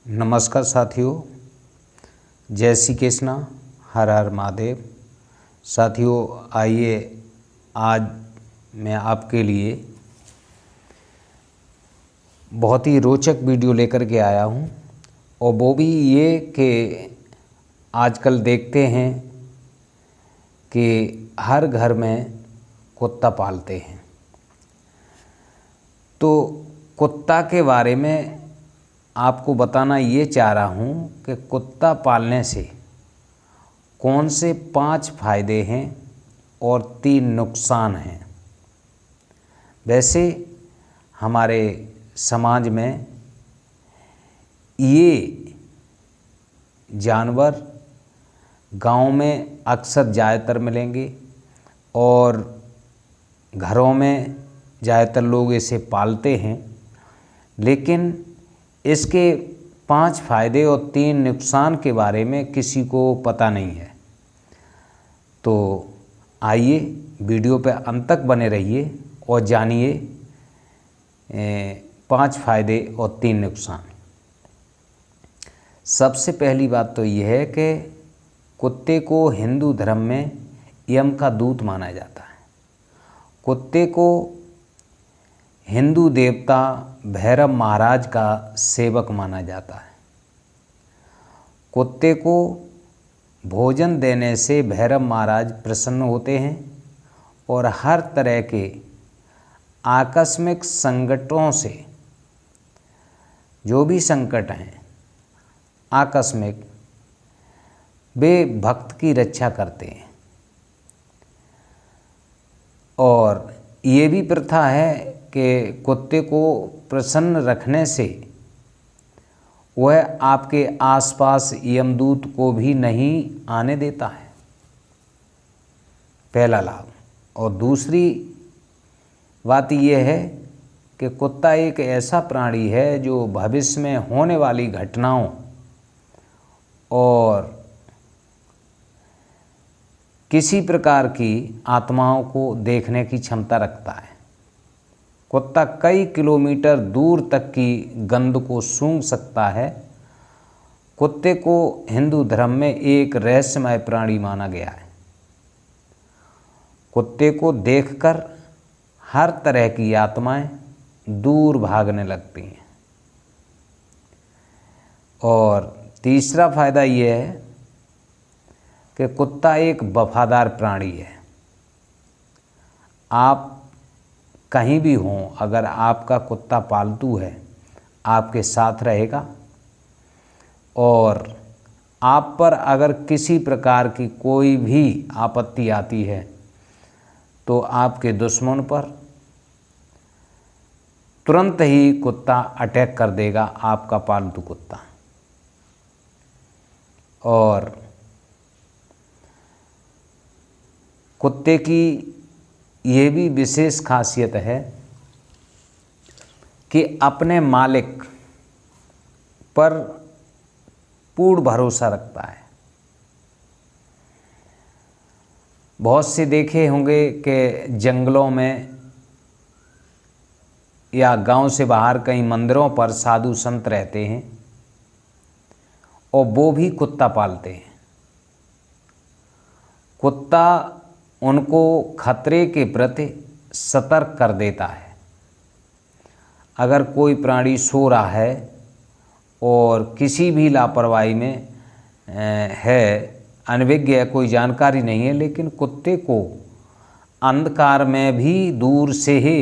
नमस्कार साथियों, जय श्री कृष्णा, हर हर महादेव। साथियों आइए आज मैं आपके लिए बहुत ही रोचक वीडियो लेकर के आया हूं, और वो भी ये कि आजकल देखते हैं कि हर घर में कुत्ता पालते हैं। तो कुत्ता के बारे में आपको बताना ये चाह रहा हूँ कि कुत्ता पालने से कौन से 5 फायदे हैं और 3 नुकसान हैं। वैसे हमारे समाज में ये जानवर गांव में अक्सर ज़्यादातर मिलेंगे और घरों में ज़्यादातर लोग इसे पालते हैं, लेकिन इसके 5 फायदे और 3 नुकसान के बारे में किसी को पता नहीं है। तो आइए वीडियो पे अंत तक बने रहिए और जानिए 5 फायदे और 3 नुकसान। सबसे पहली बात तो यह है कि कुत्ते को हिंदू धर्म में यम का दूत माना जाता है। कुत्ते को हिंदू देवता भैरव महाराज का सेवक माना जाता है। कुत्ते को भोजन देने से भैरव महाराज प्रसन्न होते हैं और हर तरह के आकस्मिक संकटों से, जो भी संकट हैं आकस्मिक, वे भक्त की रक्षा करते हैं। और ये भी प्रथा है कि कुत्ते को प्रसन्न रखने से वह आपके आसपास यमदूत को भी नहीं आने देता है, पहला लाभ। और दूसरी बात यह है कि कुत्ता एक ऐसा प्राणी है जो भविष्य में होने वाली घटनाओं और किसी प्रकार की आत्माओं को देखने की क्षमता रखता है। कुत्ता कई किलोमीटर दूर तक की गंध को सूंघ सकता है। कुत्ते को हिंदू धर्म में एक रहस्यमय प्राणी माना गया है। कुत्ते को देखकर हर तरह की आत्माएं दूर भागने लगती हैं। और तीसरा फायदा यह है कि कुत्ता एक वफादार प्राणी है। आप कहीं भी हों, अगर आपका कुत्ता पालतू है, आपके साथ रहेगा और आप पर अगर किसी प्रकार की कोई भी आपत्ति आती है तो आपके दुश्मन पर तुरंत ही कुत्ता अटैक कर देगा, आपका पालतू कुत्ता। और कुत्ते की ये भी विशेष खासियत है कि अपने मालिक पर पूर्ण भरोसा रखता है। बहुत से देखे होंगे कि जंगलों में या गांव से बाहर कई मंदिरों पर साधु संत रहते हैं और वो भी कुत्ता पालते हैं। कुत्ता उनको खतरे के प्रति सतर्क कर देता है। अगर कोई प्राणी सो रहा है और किसी भी लापरवाही में है, अनभिज्ञ है, कोई जानकारी नहीं है, लेकिन कुत्ते को अंधकार में भी दूर से ही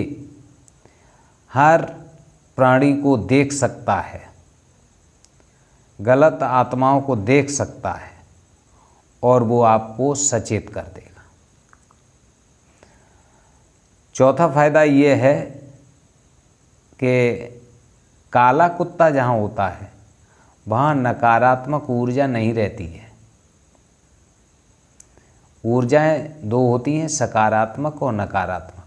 हर प्राणी को देख सकता है, गलत आत्माओं को देख सकता है और वो आपको सचेत कर देगा। चौथा फायदा ये है कि काला कुत्ता जहाँ होता है वहाँ नकारात्मक ऊर्जा नहीं रहती है। ऊर्जाएं 2 होती हैं, सकारात्मक और नकारात्मक।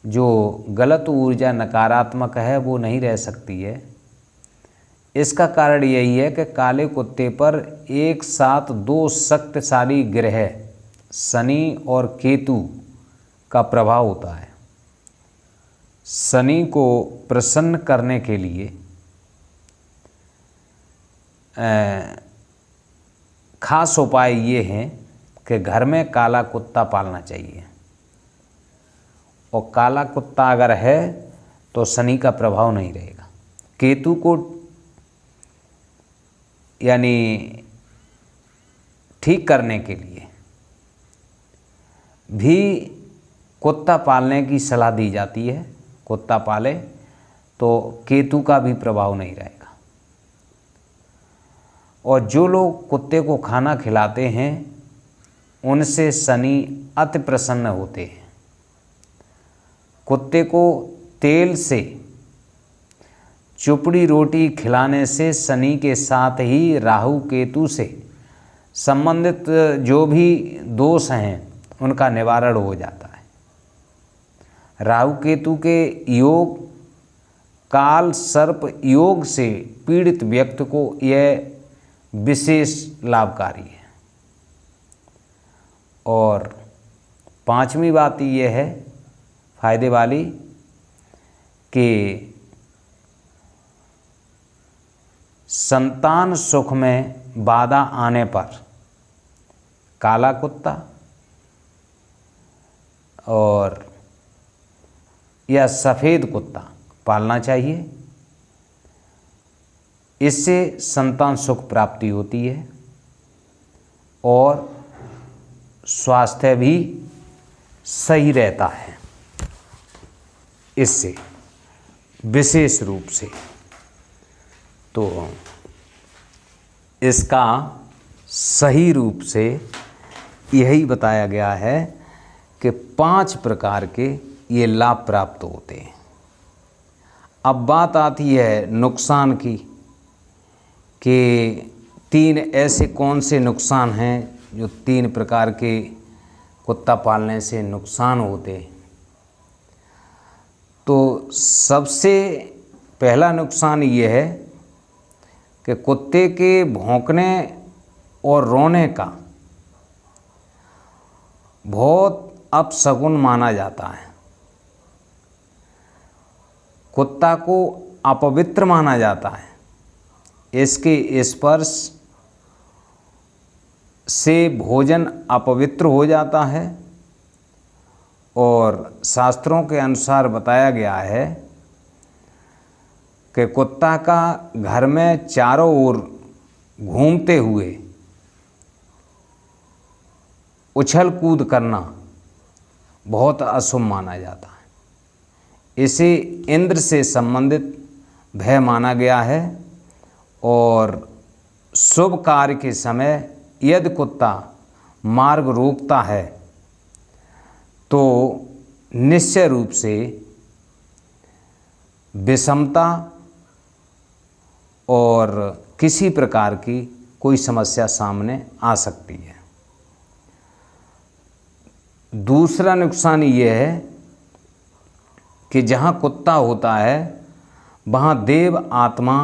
जो गलत ऊर्जा नकारात्मक है वो नहीं रह सकती है। इसका कारण यही है कि काले कुत्ते पर एक साथ 2 शक्तिशाली ग्रह शनि और केतु का प्रभाव होता है। शनि को प्रसन्न करने के लिए खास उपाय ये हैं कि घर में काला कुत्ता पालना चाहिए, और काला कुत्ता अगर है तो शनि का प्रभाव नहीं रहेगा। केतु को यानी ठीक करने के लिए भी कुत्ता पालने की सलाह दी जाती है। कुत्ता पाले तो केतु का भी प्रभाव नहीं रहेगा। और जो लोग कुत्ते को खाना खिलाते हैं उनसे शनि अति प्रसन्न होते हैं। कुत्ते को तेल से चुपड़ी रोटी खिलाने से शनि के साथ ही राहु केतु से संबंधित जो भी दोष हैं उनका निवारण हो जाता है। राहु केतु के योग काल सर्प योग से पीड़ित व्यक्ति को यह विशेष लाभकारी है। और पांचवी बात यह है फायदे वाली कि संतान सुख में बाधा आने पर काला कुत्ता और या सफ़ेद कुत्ता पालना चाहिए। इससे संतान सुख प्राप्ति होती है और स्वास्थ्य भी सही रहता है। इससे विशेष रूप से तो इसका सही रूप से यही बताया गया है कि 5 प्रकार के ये लाभ प्राप्त होते हैं। अब बात आती है नुकसान की कि 3 ऐसे कौन से नुकसान हैं जो 3 प्रकार के कुत्ता पालने से नुकसान होते हैं। तो सबसे पहला नुकसान ये है कि कुत्ते के भौंकने और रोने का बहुत अपशगुन माना जाता है। कुत्ता को अपवित्र माना जाता है। इसके स्पर्श से भोजन अपवित्र हो जाता है और शास्त्रों के अनुसार बताया गया है कि कुत्ता का घर में चारों ओर घूमते हुए उछल कूद करना बहुत अशुभ माना जाता है। इसे इंद्र से संबंधित भय माना गया है और शुभ कार्य के समय यदि कुत्ता मार्ग रोकता है तो निश्चय रूप से विषमता और किसी प्रकार की कोई समस्या सामने आ सकती है। दूसरा नुकसान ये है कि जहाँ कुत्ता होता है वहाँ देव आत्मा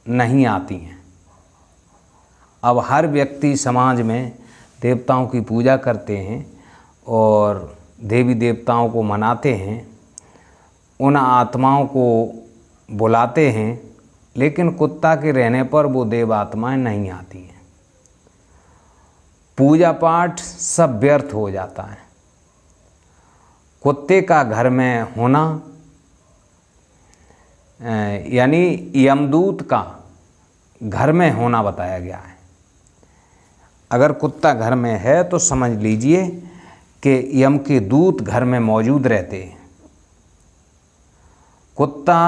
नहीं आती हैं। अब हर व्यक्ति समाज में देवताओं की पूजा करते हैं और देवी देवताओं को मनाते हैं, उन आत्माओं को बुलाते हैं, लेकिन कुत्ता के रहने पर वो देव आत्माएं नहीं आती हैं। पूजा पाठ सब व्यर्थ हो जाता है। कुत्ते का घर में होना यानी यमदूत का घर में होना बताया गया है। अगर कुत्ता घर में है तो समझ लीजिए कि यम के दूत घर में मौजूद रहते हैं। कुत्ता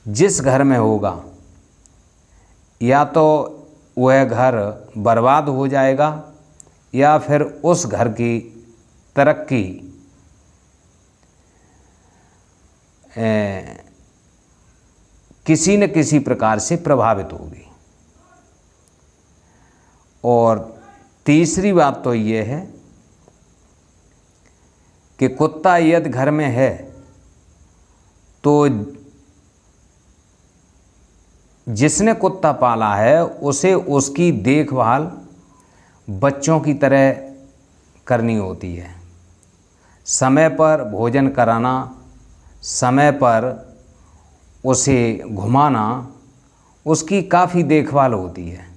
जिस घर में होगा या तो वह घर बर्बाद हो जाएगा या फिर उस घर की तरक्की किसी न किसी प्रकार से प्रभावित होगी। और तीसरी बात तो ये है कि कुत्ता यदि घर में है तो जिसने कुत्ता पाला है उसे उसकी देखभाल बच्चों की तरह करनी होती है। समय पर भोजन कराना, समय पर उसे घुमाना, उसकी काफ़ी देखभाल होती है।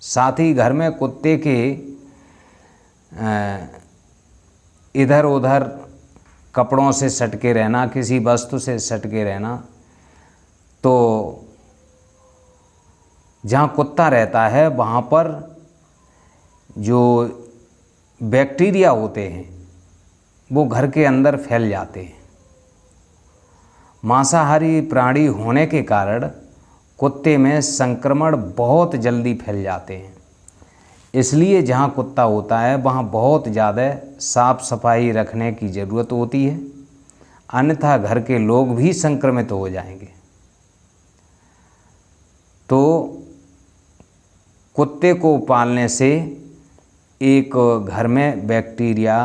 साथ ही घर में कुत्ते के इधर उधर कपड़ों से सटके रहना, किसी वस्तु से सटके रहना, तो जहाँ कुत्ता रहता है वहाँ पर जो बैक्टीरिया होते हैं वो घर के अंदर फैल जाते हैं। मांसाहारी प्राणी होने के कारण कुत्ते में संक्रमण बहुत जल्दी फैल जाते हैं। इसलिए जहाँ कुत्ता होता है वहाँ बहुत ज़्यादा साफ सफाई रखने की ज़रूरत होती है, अन्यथा घर के लोग भी संक्रमित हो जाएंगे। तो कुत्ते को पालने से एक घर में बैक्टीरिया,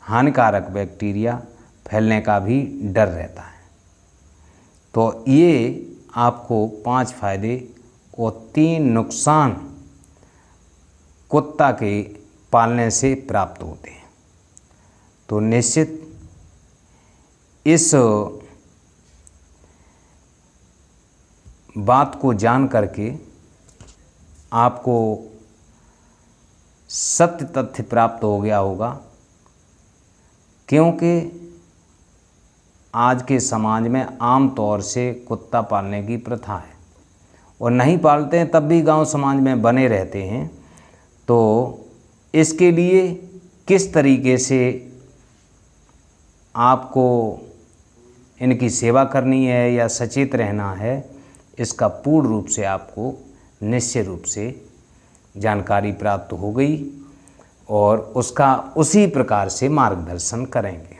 हानिकारक बैक्टीरिया फैलने का भी डर रहता है। तो ये आपको 5 फायदे और 3 नुकसान कुत्ता के पालने से प्राप्त होते हैं। तो निश्चित इस बात को जान करके आपको सत्य तथ्य प्राप्त हो गया होगा, क्योंकि आज के समाज में आम तौर से कुत्ता पालने की प्रथा है और नहीं पालते हैं तब भी गांव समाज में बने रहते हैं। तो इसके लिए किस तरीके से आपको इनकी सेवा करनी है या सचेत रहना है, इसका पूर्ण रूप से आपको निश्चित रूप से जानकारी प्राप्त हो गई और उसका उसी प्रकार से मार्गदर्शन करेंगे।